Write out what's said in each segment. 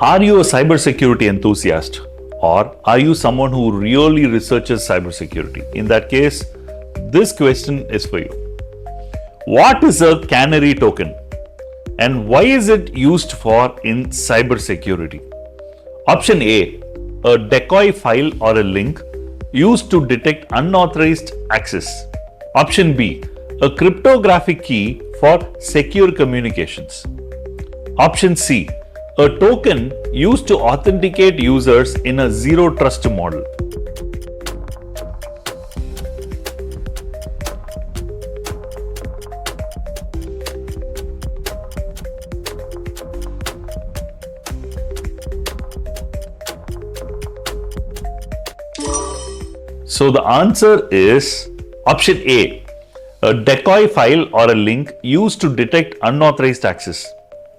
Are you a cybersecurity enthusiast, or are you someone who really researches cybersecurity? In that case, this question is for you. What is a Canary token, and why is it used for in cybersecurity? Option A, a decoy file or a link used to detect unauthorized access. Option B, a cryptographic key for secure communications. Option C, a token used to authenticate users in a zero trust model. So the answer is option A, a decoy file or a link used to detect unauthorized access.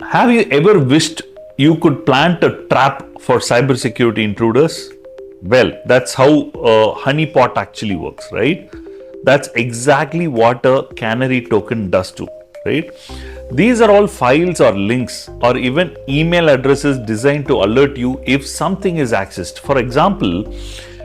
Have you ever wished you could plant a trap for cybersecurity intruders? Well, that's how a honeypot actually works, right? That's exactly what a Canary token does too, right? These are all files or links or even email addresses designed to alert you if something is accessed. For example,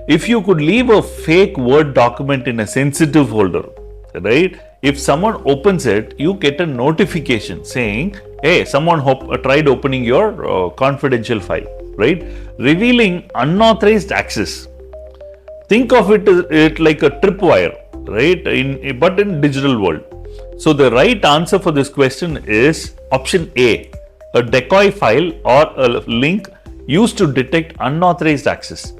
if you could leave a fake Word document in a sensitive folder, right? If someone opens it, you get a notification saying, hey, someone tried opening your confidential file, right? Revealing unauthorized access. Think of it like a tripwire, right? But in digital world. So the right answer for this question is option A, a decoy file or a link used to detect unauthorized access.